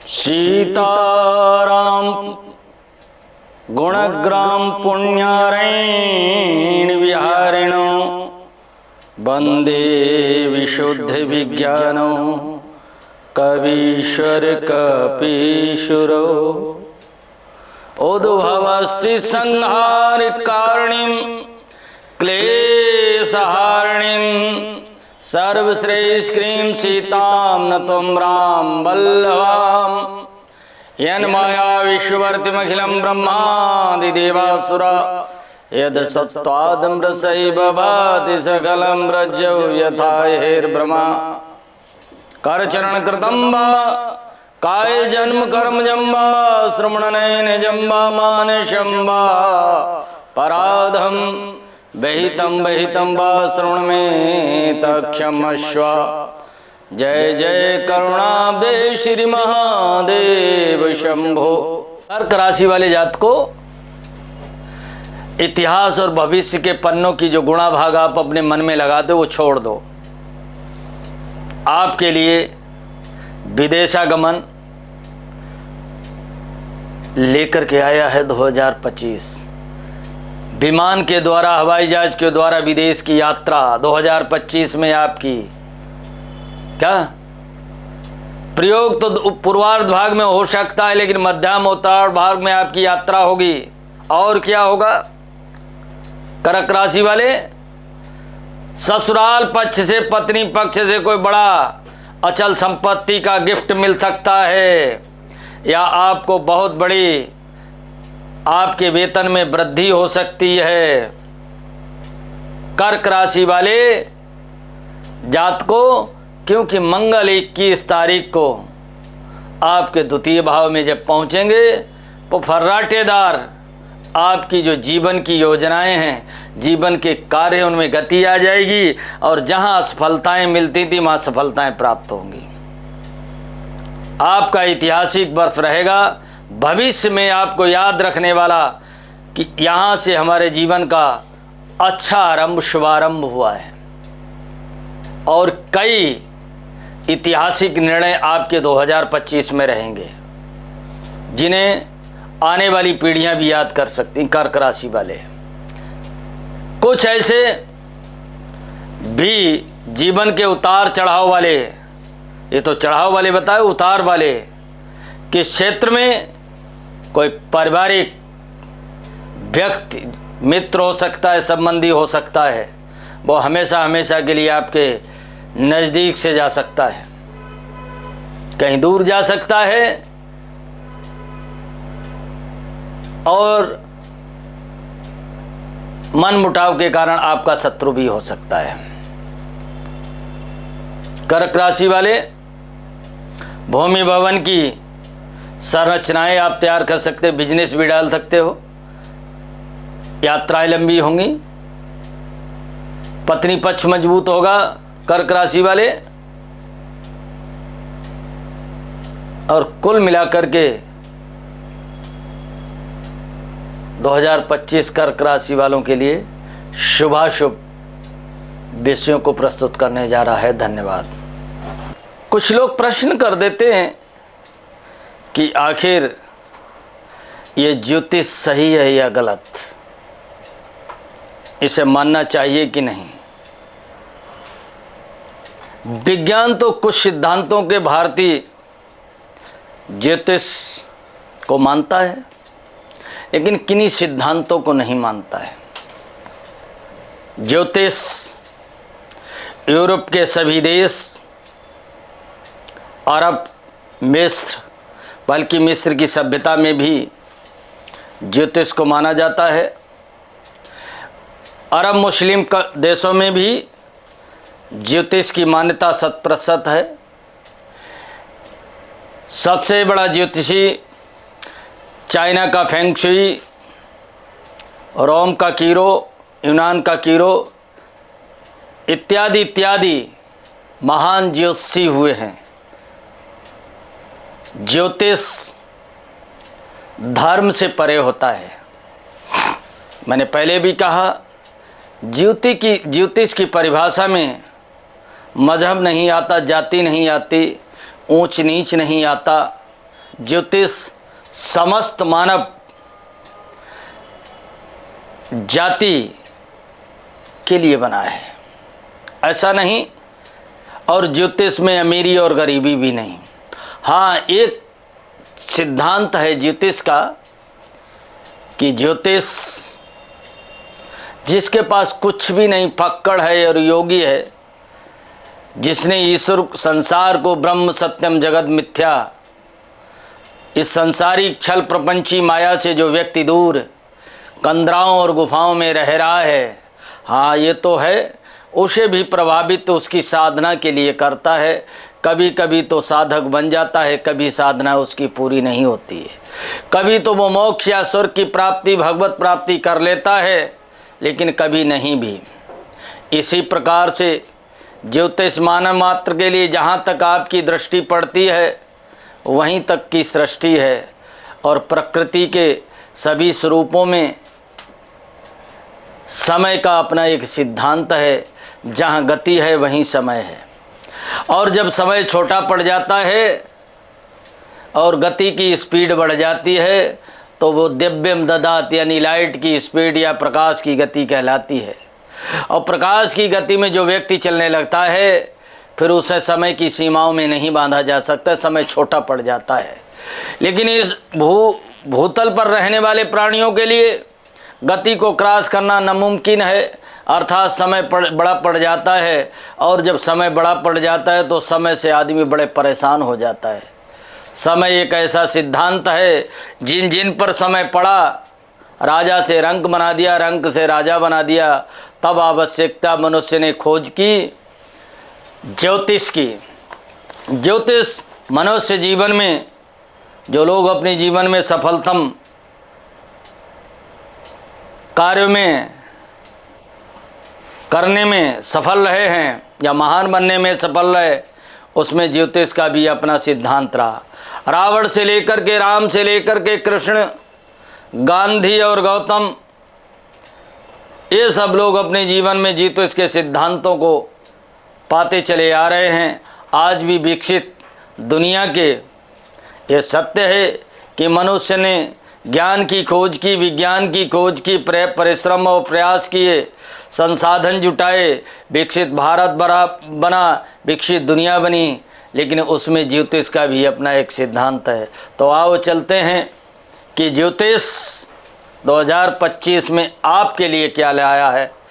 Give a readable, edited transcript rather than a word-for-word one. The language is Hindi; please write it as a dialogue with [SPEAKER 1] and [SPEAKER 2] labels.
[SPEAKER 1] सीताराम गुणग्राम पुण्यारैण विहारिणो वंदे विशुद्ध विज्ञानो कवीश्वर कपीशुरो उद्भवस्ति संहार कारणीं क्लेशहारिणीं सर्वश्रेष्ठीं सीतां नत्वं राम वल्लभां यन्माया विश्ववर्तिमखिलं ब्रह्मादि देवासुरा यद सत्त्वादमृतैव भाति सकलं रज्जौ यथा हेर्ब्रह्मा करचरण कृतं वा काय जन्म कर्म जम्बा श्रवणनयन जम्बा मानसं वा पराधम बहितं वा श्रवण में तक्षमस्व। जय जय करुणाब्दे श्री महादेव शंभो। कर्क राशि वाले जात को इतिहास और भविष्य के पन्नों की जो गुणा भाग आप अपने मन में लगाते हो वो छोड़ दो। आपके लिए विदेशागमन लेकर के आया है 2025। विमान के द्वारा, हवाई जहाज के द्वारा विदेश की यात्रा 2025 में आपकी क्या प्रयोग तो पूर्वार्ध भाग में हो सकता है, लेकिन मध्यम उत्तरार्ध भाग में आपकी यात्रा होगी। और क्या होगा कर्क राशि वाले, ससुराल पक्ष से, पत्नी पक्ष से कोई बड़ा अचल संपत्ति का गिफ्ट मिल सकता है, या आपको बहुत बड़ी आपके वेतन में वृद्धि हो सकती है। कर्क राशि वाले जात को, क्योंकि मंगल 21 तारीख को आपके द्वितीय भाव में जब पहुंचेंगे तो फर्राटेदार आपकी जो जीवन की योजनाएं हैं, जीवन के कार्य, उनमें गति आ जाएगी और जहां असफलताएं मिलती थी वहां सफलताएं प्राप्त होंगी। आपका ऐतिहासिक वर्ष रहेगा। भविष्य में आपको याद रखने वाला कि यहां से हमारे जीवन का अच्छा आरंभ, शुभारंभ हुआ है और कई ऐतिहासिक निर्णय आपके 2025 में रहेंगे, जिन्हें आने वाली पीढ़ियां भी याद कर सकती। कर्क राशि वाले कुछ ऐसे भी जीवन के उतार चढ़ाव वाले, ये तो चढ़ाव वाले बताए, उतार वाले के क्षेत्र में कोई पारिवारिक व्यक्ति, मित्र हो सकता है, संबंधी हो सकता है, वो हमेशा हमेशा के लिए आपके नज़दीक से जा सकता है, कहीं दूर जा सकता है और मन मुटाव के कारण आपका शत्रु भी हो सकता है। कर्क राशि वाले भूमि भवन की संरचनाएं आप तैयार कर सकते, बिजनेस भी डाल सकते हो, यात्राएं लंबी होंगी, पत्नी पक्ष मजबूत होगा कर्क राशि वाले, और कुल मिलाकर के 2025 कर्क राशि वालों के लिए शुभाशुभ विषयों को प्रस्तुत करने जा रहा है। धन्यवाद। कुछ लोग प्रश्न कर देते हैं कि आखिर ये ज्योतिष सही है या गलत, इसे मानना चाहिए कि नहीं। विज्ञान तो कुछ सिद्धांतों के भारतीय ज्योतिष को मानता है, लेकिन किन्हीं सिद्धांतों को नहीं मानता है। ज्योतिष यूरोप के सभी देश, अरब, मिस्र, बल्कि मिस्र की सभ्यता में भी ज्योतिष को माना जाता है। अरब मुस्लिम देशों में भी ज्योतिष की मान्यता 100% है। सबसे बड़ा ज्योतिषी चाइना का फेंग शुई, रोम का कीरो, यूनान का कीरो इत्यादि इत्यादि महान ज्योतिषी हुए हैं। ज्योतिष धर्म से परे होता है। मैंने पहले भी कहा, ज्योतिष की परिभाषा में मजहब नहीं आता, जाति नहीं आती, ऊंच नीच नहीं आता, ज्योतिष समस्त मानव जाति के लिए बना है, ऐसा नहीं। और ज्योतिष में अमीरी और गरीबी भी नहीं। हाँ, एक सिद्धांत है ज्योतिष का कि ज्योतिष जिसके पास कुछ भी नहीं, फक्कड़ है और योगी है, जिसने ईश्वर संसार को ब्रह्म सत्यम जगत मिथ्या, इस संसारिक छल प्रपंची माया से जो व्यक्ति दूर कंदराओं और गुफाओं में रह रहा है, हाँ ये तो है, उसे भी प्रभावित उसकी साधना के लिए करता है। कभी कभी तो साधक बन जाता है, कभी साधना उसकी पूरी नहीं होती है। कभी तो वो मोक्ष या स्वर्ग की प्राप्ति, भगवत प्राप्ति कर लेता है, लेकिन कभी नहीं भी। इसी प्रकार से ज्योतिष मानव मात्र के लिए जहाँ तक आपकी दृष्टि पड़ती है वहीं तक की सृष्टि है, और प्रकृति के सभी स्वरूपों में समय का अपना एक सिद्धांत है। जहाँ गति है वहीं समय है, और जब समय छोटा पड़ जाता है और गति की स्पीड बढ़ जाती है तो वो दिव्यम ददात यानी लाइट की स्पीड या प्रकाश की गति कहलाती है। और प्रकाश की गति में जो व्यक्ति चलने लगता है फिर उसे समय की सीमाओं में नहीं बांधा जा सकता, समय छोटा पड़ जाता है। लेकिन इस भूतल पर रहने वाले प्राणियों के लिए गति को क्रॉस करना नामुमकिन है, अर्थात समय बड़ा पड़ जाता है, और जब समय बड़ा पड़ जाता है तो समय से आदमी बड़े परेशान हो जाता है। समय एक ऐसा सिद्धांत है, जिन जिन पर समय पड़ा, राजा से रंक बना दिया, रंक से राजा बना दिया। तब आवश्यकता मनुष्य ने खोज की ज्योतिष की। ज्योतिष मनुष्य जीवन में जो लोग अपने जीवन में सफलतम कार्यों में करने में सफल रहे हैं या महान बनने में सफल रहे, उसमें ज्योतिष का भी अपना सिद्धांत रहा। रावण से लेकर के, राम से लेकर के कृष्ण, गांधी और गौतम, ये सब लोग अपने जीवन में ज्योतिष के सिद्धांतों को पाते चले आ रहे हैं। आज भी विकसित दुनिया के ये सत्य है कि मनुष्य ने ज्ञान की खोज की, विज्ञान की खोज की, परिश्रम और प्रयास किए, संसाधन जुटाए, विकसित भारत बना, विकसित दुनिया बनी, लेकिन उसमें ज्योतिष का भी अपना एक सिद्धांत है। तो आओ चलते हैं कि ज्योतिष 2025 में आपके लिए क्या लाया है।